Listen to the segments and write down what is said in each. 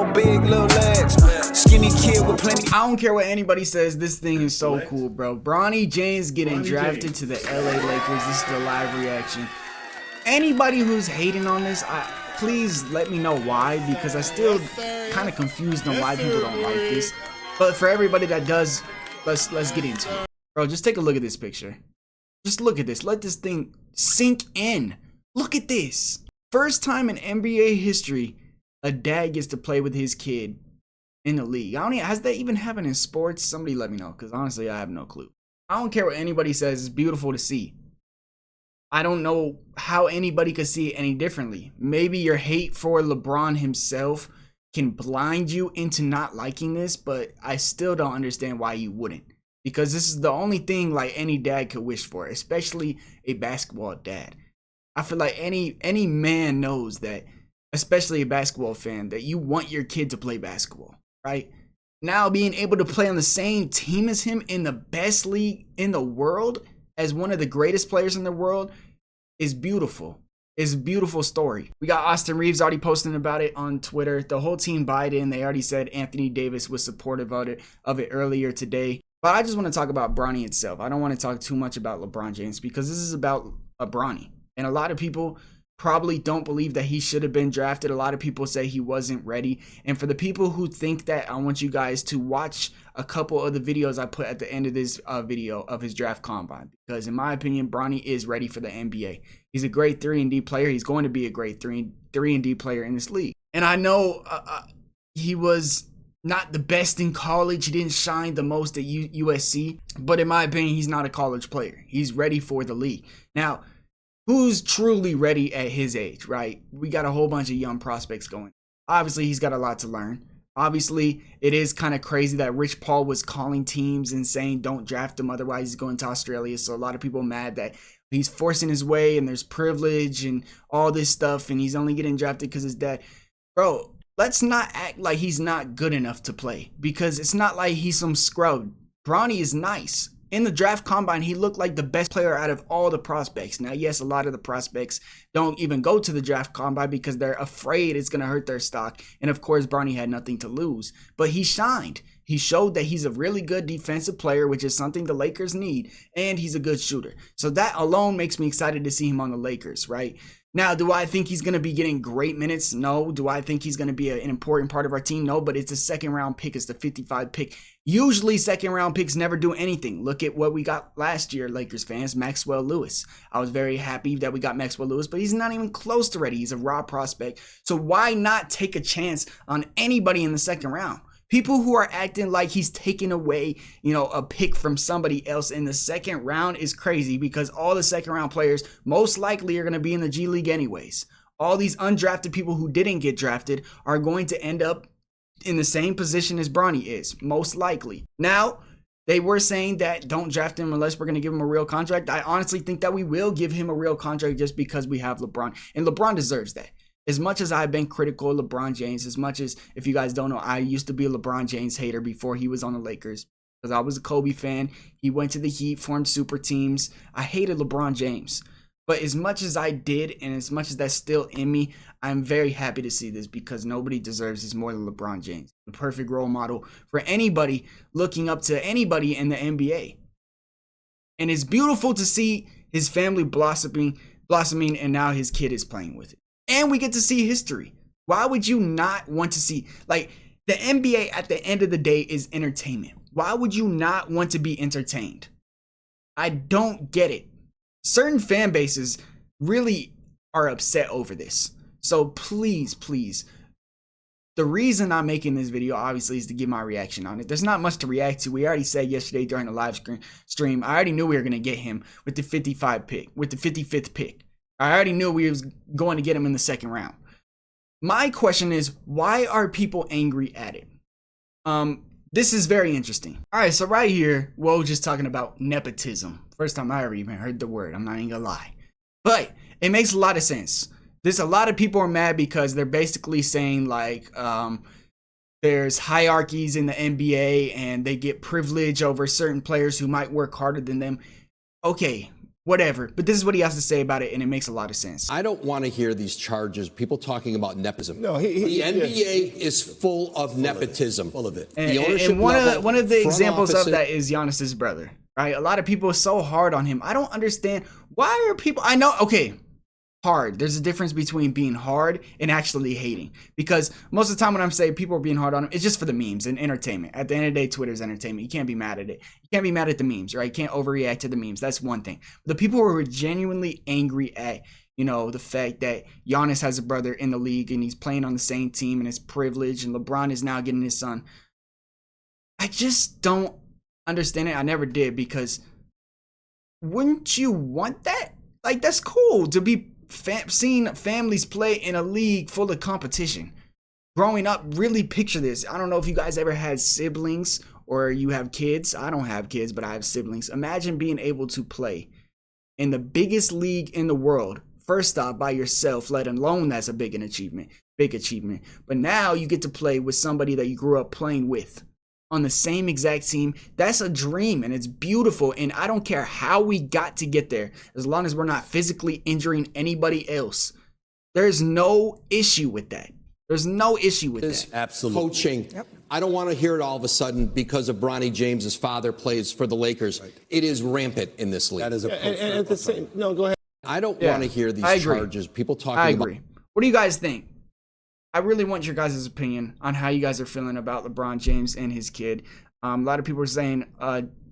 no big little legs. Skinny kid with plenty. I don't care what anybody says. This thing is so cool, bro. Bronny James getting drafted to the LA Lakers. This is the live reaction. Anybody who's hating on this, please let me know why, because I still kind of confused on why people don't like this. But for everybody that does, let's get into it. Bro, just take a look at this picture. Just look at this. Let this thing sink in. Look at this. First time in NBA history, a dad gets to play with his kid in the league. Has that even happened in sports? Somebody let me know, because honestly, I have no clue. I don't care what anybody says. It's beautiful to see. I don't know how anybody could see it any differently. Maybe your hate for LeBron himself can blind you into not liking this, but I still don't understand why you wouldn't. Because this is the only thing like any dad could wish for, especially a basketball dad. I feel like any man knows that, especially a basketball fan, that you want your kid to play basketball, right? Now being able to play on the same team as him in the best league in the world, as one of the greatest players in the world, is beautiful. It's a beautiful story. We got Austin Reeves already posting about it on Twitter. The whole team bought in. They already said Anthony Davis was supportive of it earlier today. But I just want to talk about Bronny itself. I don't want to talk too much about LeBron James, because this is about a Bronny. And a lot of people probably don't believe that he should have been drafted. A lot of people say he wasn't ready. And for the people who think that, I want you guys to watch a couple of the videos I put at the end of this video of his draft combine. Because in my opinion, Bronny is ready for the NBA. He's a great 3-and-D player. He's going to be a great 3-and-D player in this league. And I know he was not the best in college. He didn't shine the most at USC. But in my opinion, he's not a college player. He's ready for the league. Now, who's truly ready at his age, right? We got a whole bunch of young prospects going. Obviously, he's got a lot to learn. Obviously, it is kind of crazy that Rich Paul was calling teams and saying don't draft him, otherwise he's going to Australia. So a lot of people are mad that he's forcing his way and there's privilege and all this stuff and he's only getting drafted because his dad. Bro, let's not act like he's not good enough to play, because it's not like he's some scrub. Bronny is nice. In the draft combine, he looked like the best player out of all the prospects. Now, yes, a lot of the prospects don't even go to the draft combine because they're afraid it's going to hurt their stock. And of course, Bronny had nothing to lose, but he shined. He showed that he's a really good defensive player, which is something the Lakers need, and he's a good shooter. So that alone makes me excited to see him on the Lakers, right? Now, do I think he's going to be getting great minutes? No. Do I think he's going to be an important part of our team? No, but it's a second-round pick. It's the 55 pick. Usually, second-round picks never do anything. Look at what we got last year, Lakers fans, Maxwell Lewis. I was very happy that we got Maxwell Lewis, but he's not even close to ready. He's a raw prospect. So why not take a chance on anybody in the second round? People who are acting like he's taking away, a pick from somebody else in the second round is crazy, because all the second round players most likely are going to be in the G League anyways. All these undrafted people who didn't get drafted are going to end up in the same position as Bronny is, most likely. Now, they were saying that don't draft him unless we're going to give him a real contract. I honestly think that we will give him a real contract just because we have LeBron, and LeBron deserves that. As much as I've been critical of LeBron James, as much as, if you guys don't know, I used to be a LeBron James hater before he was on the Lakers, because I was a Kobe fan. He went to the Heat, formed super teams. I hated LeBron James. But as much as I did, and as much as that's still in me, I'm very happy to see this, because nobody deserves this more than LeBron James. The perfect role model for anybody looking up to anybody in the NBA. And it's beautiful to see his family blossoming, and now his kid is playing with it. And we get to see history. Why would you not want to see, like, the NBA at the end of the day is entertainment. Why would you not want to be entertained? I don't get it. Certain fan bases really are upset over this. So please, the reason I'm making this video obviously is to give my reaction on it. There's not much to react to. We already said yesterday during the live stream, I already knew we were going to get him with the 55th pick. I already knew we was going to get him in the second round. My question is, why are people angry at it? This is very interesting. All right, so right here, Woj just talking about nepotism. First time I ever even heard the word. I'm not even gonna lie. But it makes a lot of sense. A lot of people are mad because they're basically saying like there's hierarchies in the NBA and they get privilege over certain players who might work harder than them. Okay, whatever. But this is what he has to say about it, and it makes a lot of sense. I don't want to hear these charges, people talking about nepotism. No, the NBA is full of nepotism. Full of it. And one of the examples of that is Giannis's brother, right? A lot of people are so hard on him. I don't understand. Why are people, I know, okay, hard. There's a difference between being hard and actually hating. Because most of the time when I'm saying people are being hard on him, it's just for the memes and entertainment. At the end of the day, Twitter's entertainment. You can't be mad at it. You can't be mad at the memes, right? You can't overreact to the memes. That's one thing. But the people who are genuinely angry at, you know, the fact that Giannis has a brother in the league and he's playing on the same team and it's privilege, and LeBron is now getting his son. I just don't understand it. I never did, because wouldn't you want that? Like, that's cool to be seeing families play in a league full of competition. Growing up, really picture this. I don't know if you guys ever had siblings or you have kids. I don't have kids, but I have siblings. Imagine being able to play in the biggest league in the world, first off, by yourself, let alone that's a big achievement. But now you get to play with somebody that you grew up playing with on the same exact team. That's a dream, and it's beautiful, and I don't care how we got to get there, as long as we're not physically injuring anybody else. There's no issue with that. There's no issue with that. Absolutely. Coaching. Yep. I don't want to hear it all of a sudden because of Bronny James's father plays for the Lakers. Right. It is rampant in this league. That is a and at the same. No, go ahead. I don't want to hear these charges. People talking about. What do you guys think? I really want your guys' opinion on how you guys are feeling about LeBron James and his kid. A lot of people are saying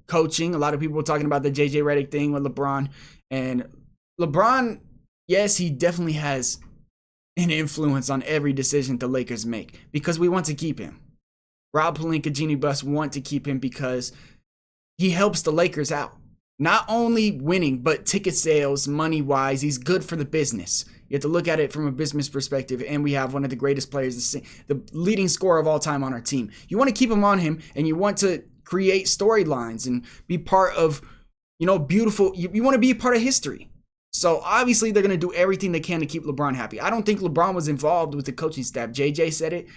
coaching. A lot of people are talking about the JJ Redick thing with LeBron. And LeBron, yes, he definitely has an influence on every decision the Lakers make because we want to keep him. Rob Pelinka, Jeannie Buss want to keep him because he helps the Lakers out. Not only winning, but ticket sales, money-wise, he's good for the business. You have to look at it from a business perspective, and we have one of the greatest players, the leading scorer of all time on our team. You want to keep him on him, and you want to create storylines and be part of, you know, beautiful. You want to be a part of history. So obviously they're going to do everything they can to keep LeBron happy. I don't think LeBron was involved with the coaching staff. JJ said it,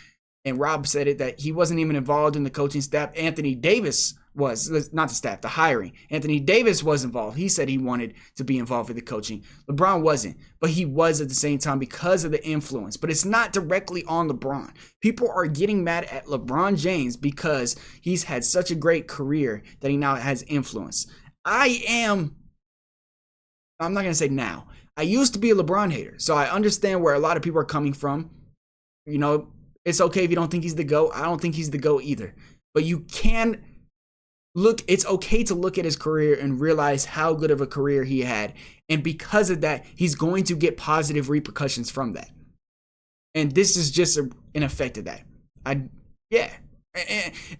and Rob said it, that he wasn't even involved in the coaching staff. Anthony Davis was, not the staff, the hiring. Anthony Davis was involved. He said he wanted to be involved with the coaching. LeBron wasn't, but he was at the same time because of the influence. But it's not directly on LeBron. People are getting mad at LeBron James because he's had such a great career that he now has influence. I'm not going to say now. I used to be a LeBron hater, so I understand where a lot of people are coming from. You know, it's okay if you don't think he's the GOAT. I don't think he's the GOAT either. But you can look, it's okay to look at his career and realize how good of a career he had. And because of that, he's going to get positive repercussions from that. And this is just an effect of that. And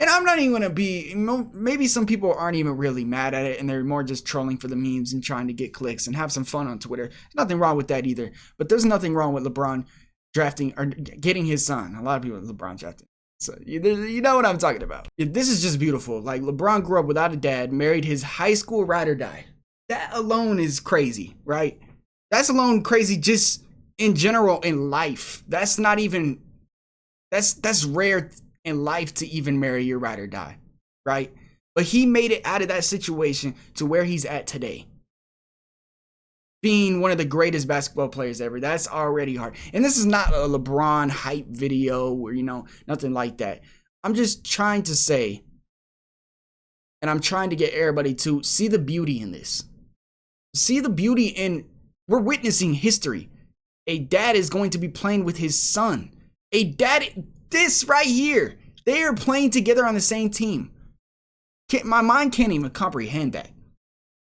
I'm not even going to be, maybe some people aren't even really mad at it and they're more just trolling for the memes and trying to get clicks and have some fun on Twitter. There's nothing wrong with that either. But there's nothing wrong with LeBron drafting or getting his son. A lot of people LeBron drafting. So you know what I'm talking about. This is just beautiful. Like, LeBron grew up without a dad, married his high school ride or die. That alone is crazy, right? That's alone crazy just in general in life. That's not even, that's rare in life to even marry your ride or die, right? But he made it out of that situation to where he's at today, being one of the greatest basketball players ever. That's already hard. And this is not a LeBron hype video or, you know, nothing like that. I'm just trying to say, and I'm trying to get everybody to see the beauty in this. See the beauty in, we're witnessing history. A dad is going to be playing with his son. A dad, this right here, they are playing together on the same team. My mind can't even comprehend that.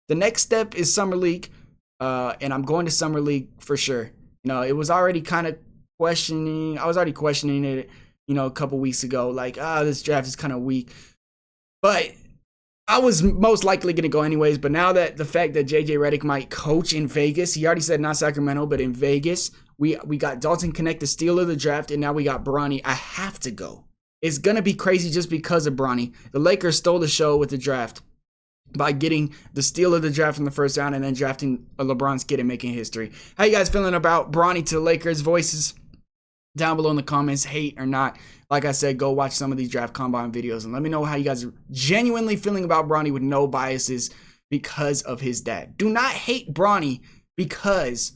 The next step is Summer League. And I'm going to Summer League for sure. You know, it was already kind of questioning. I was already questioning it, you know, a couple weeks ago. Like, this draft is kind of weak. But I was most likely going to go anyways. But now that the fact that JJ Redick might coach in Vegas, he already said not Sacramento, but in Vegas, we got Dalton Connect, the steal of the draft, and now we got Bronny. I have to go. It's going to be crazy just because of Bronny. The Lakers stole the show with the draft by getting the steal of the draft in the first round and then drafting a LeBron's kid and making history. How you guys feeling about Bronny to the Lakers? Voices down below in the comments, hate or not. Like I said, go watch some of these draft combine videos and let me know how you guys are genuinely feeling about Bronny with no biases. because of his dad. Do not hate Bronny because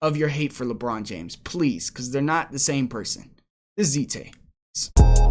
of your hate for LeBron James, please, because they're not the same person. This is ZTAY.